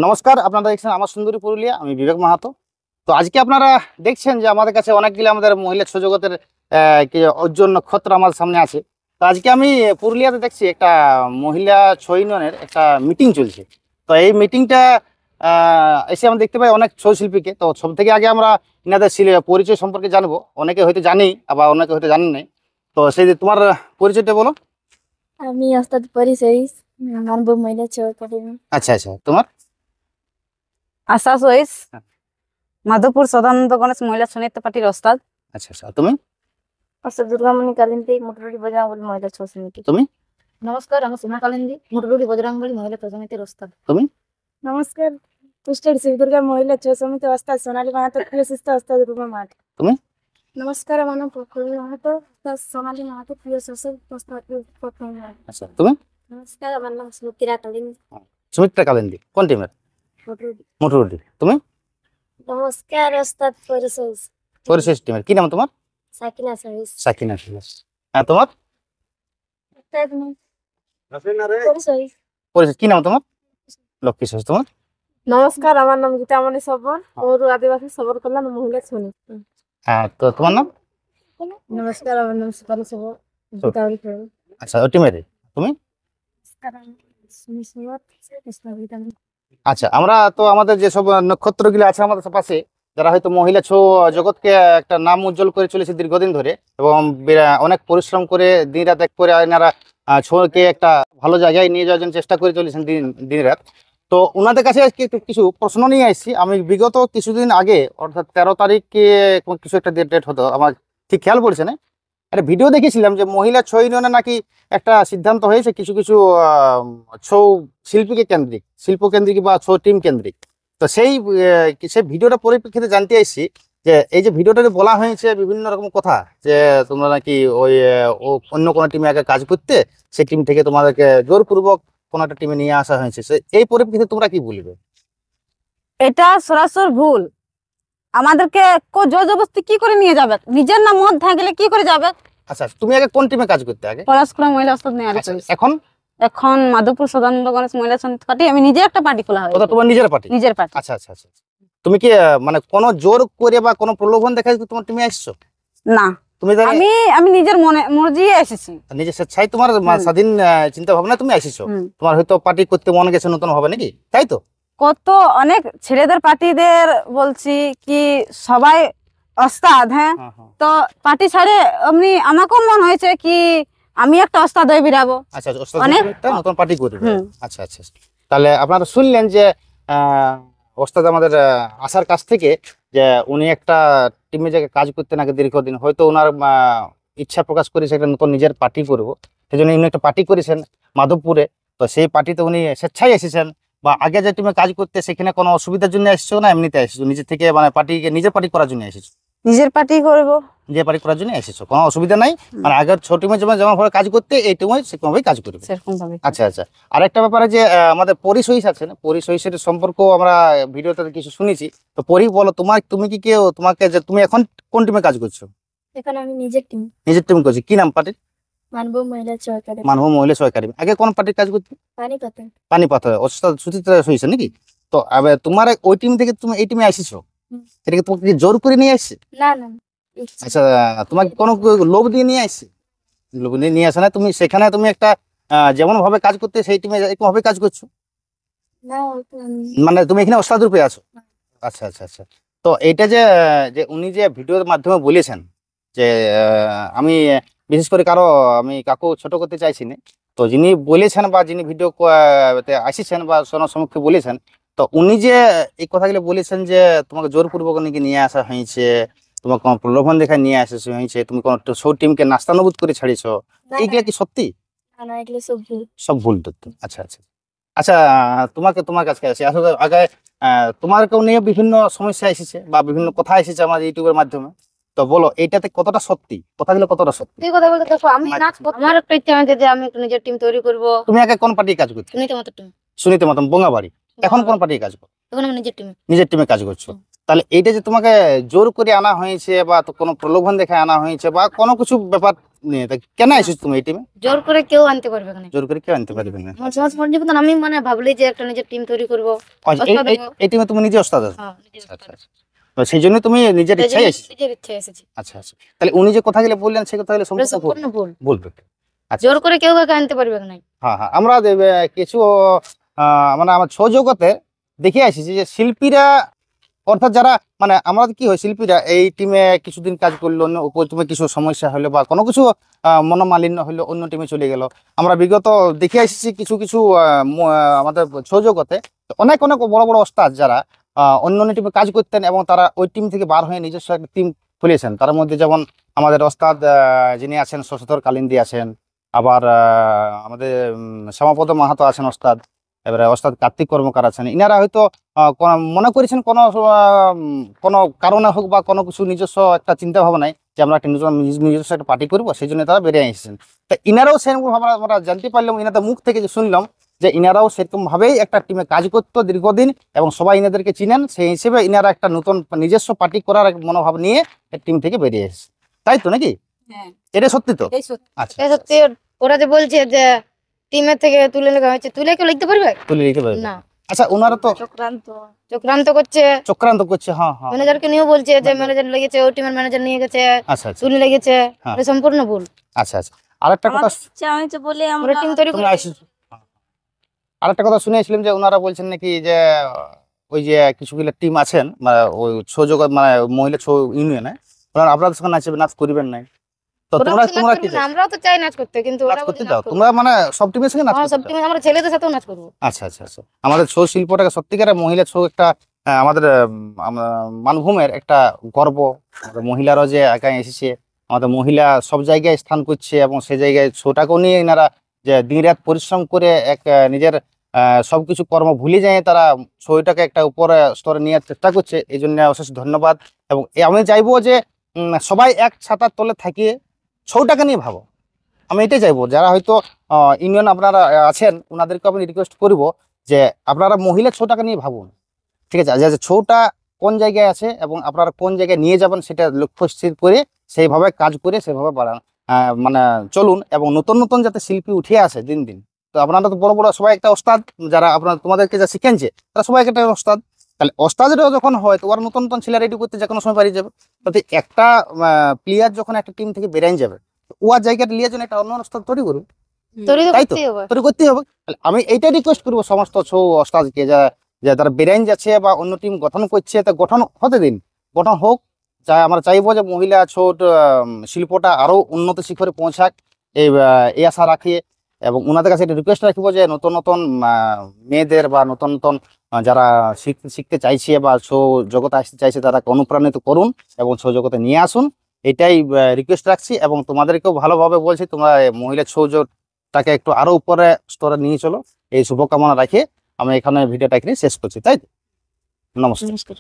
নমস্কার, আপনারা দেখছেন আমার সুন্দরী পুরুলিয়া। আমি বিবেক মাহাতো। তো আজকে আপনারা দেখছেন যে আমাদের কাছে অনেকগুলো আমাদের মহিলা ছৌ জগতের কি উজ্জ্বল নক্ষত্র আমাদের সামনে আছে। তো আজকে আমি পুরুলিয়াতে দেখছি একটা মহিলা ছৌ ইউনিয়নের একটা মিটিং চলছে। তো এই মিটিংটা এসে আমরা দেখতে পাই অনেক ছৌ শিল্পীকে। তো সব থেকে আগে আমরা এনাদের পরিচয় সম্পর্কে জানবো। অনেকে হয়তো জানি, আবার অনেকে হয়তো জানেন নাই। তো সেই যে তোমার পরিচয়টা বলো। আমি ওস্তাদ পরিচয় মানব মহিলা ছৌ একাডেমি। আচ্ছা আচ্ছা, তোমার? আশা সইস, মাধবপুর সদানন্দ গণেশ মহিলা ছৌ পার্টির ওস্তাদ। আচ্ছা আচ্ছা, তুমি? ওস্তাদ দুর্গামণি কালিন্দী মুটরুলি বজরঙ্গবলী মহিলা ছৌ সমিতি। তুমি? নমস্কার, আমি সীমা কালিন্দী মুটরুলি বজরঙ্গবলী মহিলা ছৌ সমিতির ওস্তাদ। তুমি? নমস্কার, পুষ্টের শিবদুর্গা মহিলা ছৌ সমিতি ওস্তাদ সোনালী মাহাতো, প্রিয় শিষ্য ওস্তাদ রূপা মাহাতো। তুমি? নমস্কার, আমার নাম প্রফুল্ল মাহাতো, ওস্তাদ সোনালী মাহাতো, প্রিয় শিষ্য ওস্তাদ প্রথম মাহাতো। আচ্ছা, তুমি? নমস্কার, আমার নাম সুমিত্রা কালিন্দী সুমিত্রা কালিন্দী, কোন টিমের? মুটরুলি। মোটরুডি। তুমি? নমস্কার, ওস্তাদ পরিচয় পরিশেষ টিমের। কি নাম তোমার? সাকিনা সহিস। সাকিনা ফিরোজ। হ্যাঁ, তোমার? ওস্তাদ পরিচয়। পরিশেষ কি নাম তোমার? লক্ষ্মী শেষ। তোমার? নমস্কার, আমার নাম গীতামণি সবর, পৌর আদিবাসী সবর কল্যাণ মহিলা শ্রমিক। হ্যাঁ, তো তোমার নাম? নমস্কার, আমার নাম সুপারি সবর, গীতাবলী সবর। আচ্ছা, ওই টিমের। তুমি? আচ্ছা, আমরা তো আমাদের যেসব নক্ষত্রগুলো আছে আমাদের পাশে, যারা হয়তো মহিলা ছৌ জগৎকে একটা নাম উজ্জ্বল করে চলেছে দীর্ঘদিন ধরে, এবং অনেক পরিশ্রম করে দিন রাত এক করে এনারা ছৌকে একটা ভালো জায়গায় নিয়ে যাওয়ার জন্য চেষ্টা করে চলেছেন দিন রাত। তো ওনাদের কাছে আজকে একটু কিছু প্রশ্ন নিয়ে আসছি। আমি বিগত কিছুদিন আগে, অর্থাৎ 13 তারিখে কিছু একটা ডেট হতো, আমার ঠিক খেয়াল পড়ছে না, একটা ভিডিও দেখেছিলাম যে মহিলা ছৌ ইউনিয়নে নাকি একটা সিদ্ধান্ত হয়েছে কিছু কিছু ছৌ শিল্পীকে কেন্দ্রিক, শিল্প কেন্দ্রিক বা ছৌ টিম কেন্দ্রিক। তো সেই ভিডিওটা পরিপ্রেক্ষিতে জানতে আসছি যে এই যে ভিডিওটাতে বলা হয়েছে বিভিন্ন রকম কথা, যে তোমরা নাকি ওই অন্য কোনো টিমে আগে কাজ করতে, সেই টিম থেকে তোমাদেরকে জোরপূর্বক কোনো একটা টিমে নিয়ে আসা হয়েছে। এই পরিপ্রেক্ষিতে তোমরা কি বলবে? এটা সরাসরি ভুল। আমাদেরকে জোর জবরদস্তি কি করে নিয়ে যাবে? নিজের না মত থাকলে কি করে যাবে? আচ্ছা, তুমি আগে কোন টিমে কাজ করতে আগে? পলাশপুরা মহিলা ওস্তাদ নেই। আচ্ছা, এখন? এখন মাধবপুর সদানন্দ গণেশ মহিলা ছৌ পার্টি। আমি নিজে একটা পার্টি খোলা ওটা হয়েছে, তোমার নিজের পার্টি? নিজের পার্টি। আচ্ছা আচ্ছা আচ্ছা। তুমি কি মানে কোনো জোর করে বা কোনো প্রলোভন দেখাই তোমার টিমে আসছো? না, তুমি আমি নিজের মনে মর্জি এসেছি, নিজের স্বেচ্ছায়, তোমার স্বাধীন চিন্তা ভাবনা তুমি আসিছো। তোমার হয়তো পার্টি করতে মনে গেছে নতুন হবে নাকি, তাই তো? কত অনেক ছেলেদের পার্টিদের বলছি কি সবাই ওস্তাদ। হ্যাঁ, তো পার্টি ছাড়ে এমনি আমাকেও মন হয়েছে কি আমি একটা ওস্তাদ হয়ে বেরাবো। আচ্ছা, একটা নতুন পার্টি করবে। আচ্ছা আচ্ছা। তাহলে আপনারা শুনলেন যে ওস্তাদ আমাদের আসার কাছ থেকে, যে উনি একটা টিমে যে কাজ করতে নাকি দীর্ঘদিন, হয়তো ওনার ইচ্ছা প্রকাশ করেছে একটা নতুন নিজের পার্টি করবো, সেই জন্য উনি একটা পার্টি করেছেন মাধবপুরে। তো সেই পার্টিতে উনি স্বেচ্ছায় এসেছেন, বা আগে যে টিমে কাজ করতে সেখানে কোনো অসুবিধার জন্য এসেছো না এমনিতে এসেছো, নিজের থেকে মানে নিজের পার্টি করার জন্য এসেছো? নিজের পার্টি করবো, নিজের পার্টি করার জন্য এসেছো, কোনো অসুবিধা নাই। মানে আগের ছোট টিমে যেমন ভাবে কাজ করতে, এই টিমে সেরকম ভাবে কাজ করবে। সেরকম ভাবে। আচ্ছা আচ্ছা। আর একটা ব্যাপারে যে আমাদের পরিসহিস আছেন, পরিসহিসের সম্পর্ক আমরা ভিডিওতে কিছু শুনেছি। তো বলো, তুমি কি কেউ তোমাকে, যে তুমি এখন কোন টিমে কাজ করছো? এখন আমি নিজের টিম, নিজের টিম করছি। কি নাম পার্টির? মানব মহিলা ছৌ একাডেমি। মানব মহিলা ছৌ একাডেমি। আগে কোন পার্টির কাজ করতে? পানিপাত ওস্তাদ সুচিত্রা হয়েছে নাকি? তো তোমার ওই টিম থেকে তুমি এই টিমে আসিছো, এটাকে তোমাকে জোর করে নিয়ে আসছে? না না। আচ্ছা, তোমাকে কোনো লোভ দিয়ে নিয়ে আসছে? লোভ দিয়ে নিয়ে আসে না, তুমি সেখানে তুমি একটা যেমন ভাবে কাজ করতে সেই টিমে এরকম ভাবে কাজ করছো? না, মানে তুমি এখানে ওস্তাদ রূপে আছো? আচ্ছা আচ্ছা আচ্ছা। তো এইটা যে যে উনি যে ভিডিওর মাধ্যমে বলেছেন যে আমি বিশেষ করে আমি কাকু ছোট করতে চাইছি না, তো যিনি বলেছেন বা যিনি ভিডিও আসিছেন বা সম্মুখে বলেছেন, তো উনি যে এই কথাগুলো বলেছেন যে তোমাকে জোরপূর্বক নাকি নিয়ে আসা হয়েছে, তোমাকে কোনো প্রলোভন দেখায় নিয়ে আসা হয়েছে, তুমি কোনো ছৌ টিমকে নাস্তানুবুদ করে ছাড়িয়েছো, এইগুলা কি সত্যি? না, এগুলো সব ভুল। সব ভুল তথ্য। আচ্ছা আচ্ছা আচ্ছা। তোমার কাছে আসে আসলে আগে তোমার কেউ নিয়ে বিভিন্ন সমস্যা এসেছে বা বিভিন্ন কথা এসেছে আমার ইউটিউবের মাধ্যমে। তো বলো, এইটাতে কতটা সত্যি, কথাগুলো কতটা সত্যি? তুই কথা বলতে দেখো, আমি নাচ আমার একটা ইচ্ছা আছে যে আমি একটা নিজের টিম তৈরি করব। তুমি আগে কোন পার্টি কাজ করছো? সুনীতি মতো টিম। সুনীতি মতন বঙ্গাবাড়ি। এখন কোন পার্টি কাজ করো? এখন আমি নিজের টিমে। নিজের টিমে কাজ করছো। তাহলে এইটা যে তোমাকে জোর করে আনা হয়েছে বা কোনো প্রলোভন দেখে আনা হয়েছে বা কোনো কিছু ব্যাপার নিয়ে তা কেন এসেছো তুমি এই টিমে? জোর করে কেউ আনতে পারবে না। জোর করে কেউ আনতে পারবে না। আমার সমাজ মর্জি মতন আমি মানে ভাবলি যে একটা নিজের টিম তৈরি করবো। আচ্ছা, ওস্তাদ হবো। এই টিমে তুমি নিজে ওস্তাদ আছো? হ্যাঁ, নিজের আচ্ছা আচ্ছা। তো সেই জন্য তুমি নিজের তাই ইচ্ছাই জন্য এসেছো? নিজের ইচ্ছায় এসেছি। আচ্ছা আচ্ছা। তাহলে উনি যে কথাগুলো বললেন সেই কথাগুলো এটা সম্পূর্ণ সম্পূর্ণ ভুল। বলবে। আচ্ছা জোর করে কেউ কাউকে আনতে পারবে না। হ্যাঁ হ্যাঁ, আমরা কিছু মানে আমার ছৌ জগতে দেখে আসিছি যে শিল্পীরা, অর্থাৎ যারা মানে আমরা কি হয় শিল্পীরা এই টিমে কিছুদিন কাজ করলো, অন্য উপর টিমে কিছু সমস্যা হলো বা কোনো কিছু মনোমালিন্য হলো, অন্য টিমে চলে গেল। আমরা বিগত দেখে আসিছি কিছু কিছু আমাদের ছৌ জগতে অনেক অনেক বড় বড় ওস্তাদ যারা অন্য অন্য টিমে কাজ করতেন এবং তারা ওই টিম থেকে বার হয়ে নিজস্ব একটা টিম খুলেছেন। তার মধ্যে যেমন আমাদের ওস্তাদ যিনি আছেন শশধর কালিন্দী আছেন, আবার আমাদের শ্যামাপদ মাহাতো আছেন ওস্তাদ, এবারে ওস্তাদ কার্তিক কর্মকার আছেন। ইনারা হয়তো মনে করেছেন কোনো কারণে হোক বা কোনো কিছু নিজস্ব একটা চিন্তা ভাবনায় যে আমরা একটা নিজস্ব একটা পার্টি করবো, সেই জন্য তারা বেরিয়ে এসেছেন। তা ইনারাও সেরকম আমরা জানতে পারলাম, ইনাদের মুখ থেকে যে শুনলাম যে ইনারাও সেরকম ভাবেই একটা টিমে কাজ করতো দীর্ঘদিন এবং সবাই ইনাদেরকে চিনেন, সেই হিসেবে ইনারা একটা নতুন নিজস্ব পার্টি করার এক মনোভাব নিয়ে টিম থেকে বেরিয়ে এসেছে। তাই তো নাকি? হ্যাঁ, এটা সত্যি তো? এটাই সত্যি। আচ্ছা এটা সত্যি। ওরা যে বলছে যে টিমের থেকে তুলে নেওয়া হয়েছে, তুলে কেউ লিখতে পারবে তুলে নিতে পারবে। না। আচ্ছা, ওনারা তো চক্রান্ত। চক্রান্ত করছে। চক্রান্ত করছে। হ্যাঁ হ্যাঁ। ম্যানেজারকে নিয়েও বলছে যে ম্যানেজার লেগেছে, ওই টিমের ম্যানেজার নিয়ে গেছে, আচ্ছা আচ্ছা তুলে লেগেছে। হ্যাঁ। এটা সম্পূর্ণ ভুল। আচ্ছা আচ্ছা। আরেকটা কথা আমাদের ইচ্ছা হয়েছে বলে ওরা আমরা টিম তৈরি তুমি করে আসিস। আরেকটা কথা শুনেছিলাম যে ওনারা বলছেন নাকি যে ওই যে কিছুগুলো টিম আছেন ওই ছৌ জগৎ মানে মহিলা ছৌ ইউনিয়নে, ওনারা আপনাদের সঙ্গে নাচ করিবেন নাই। তো ওরা তোমরা বলছে নাচ তোমরা করবে কি না, আমরাও তো চাই নাচ করতে, কিন্তু নাচ ওরা করতে বলছে চাও? নাচ করবে তোমরা মানে সব টিমের সঙ্গে না। নাচ হ্যাঁ, সব করতে চাও? টিমে আমরা ছেলেদের সাথেও নাচ করবো। আচ্ছা আচ্ছা আচ্ছা। আমাদের ছৌ শিল্পটাকে সত্যিকারের মহিলা ছৌ একটা আমাদের মানভূমের একটা গর্ব। আমাদের মহিলারাও যে একা এসেছে, আমাদের মহিলা সব জায়গায় স্থান করছে এবং সেই জায়গায় ছৌটাকেও নিয়ে এনারা যে দিনরাত পরিশ্রম করে এক নিজের সবকিছু কর্ম ভুলে যায়, তারা ছবিটাকে একটা উপরে স্তরে নেওয়ার চেষ্টা করছে। এই জন্য অশেষ ধন্যবাদ। এবং আমি চাইবো যে সবাই এক ছাতার তলে থাকিয়ে ছৌটাকে নিয়ে ভাবো। আমি এটাই চাইবো, যারা হয়তো ইউনিয়ন আপনারা আছেন ওনাদেরকে আমি রিকোয়েস্ট করব যে আপনারা মহিলা ছৌটাকে নিয়ে ভাবুন। ঠিক আছে, যে ছৌটা কোন জায়গায় আছে এবং আপনারা কোন জায়গায় নিয়ে যাবেন সেটা লক্ষ্য স্থির করে সেইভাবে কাজ করে সেভাবে বাড়ান, মানে চলুন, এবং নতুন নতুন যাতে শিল্পী উঠে আসে দিন দিন। তো আপনারা তো বড় বড় সবাই একটা ওস্তাদ, যারা আপনারা তোমাদেরকে যা শিখেছে তারা সবাই একটা ওস্তাদ। তাহলে ওস্তাদেরও যখন হয় তো ওরা নতুন নতুন ছেলে রেডি করতে যে কোনো সময় পারিয়ে যাবে। তাতে একটা প্লেয়ার যখন একটা টিম থেকে বেরিয়ে যাবে, ওয়ার জায়গাটা লিয়ার জন্য একটা অন্য ওস্তাদ তৈরি করুন, তৈরি তো তাই তো? করতেই হবে। তৈরি করতেই হবে। তাহলে আমি এইটা রিকোয়েস্ট করবো সমস্ত ছৌ ওস্তাদকে, যে তারা বেরাইন যাচ্ছে বা অন্য টিম গঠন করছে, তা গঠন হতে দিন, গঠন হোক। আমরা চাইবো যে মহিলা ছৌ শিল্পটা আরো উন্নত শিখরে পৌঁছাক, এই আশা রাখি। এবং ওনাদের কাছে একটা রিকোয়েস্ট রাখবো যে নতুন নতুন মেয়েদের বা নতুন নতুন যারা শিখতে চাইছে বা ছৌ জগতে আসতে চাইছে তারাকে অনুপ্রাণিত করুন এবং ছৌ জগতে নিয়ে আসুন, এটাই রিকোয়েস্ট রাখছি। এবং তোমাদেরকেও ভালোভাবে বলছি, তোমরা মহিলা ছৌ জগৎটাকে একটু আরো উপরে স্তরে নিয়ে চলো, এই শুভকামনা রাখে আমি এখানে ভিডিওটা এখানে শেষ করছি। তাই তো? নমস্কার। নমস্কার।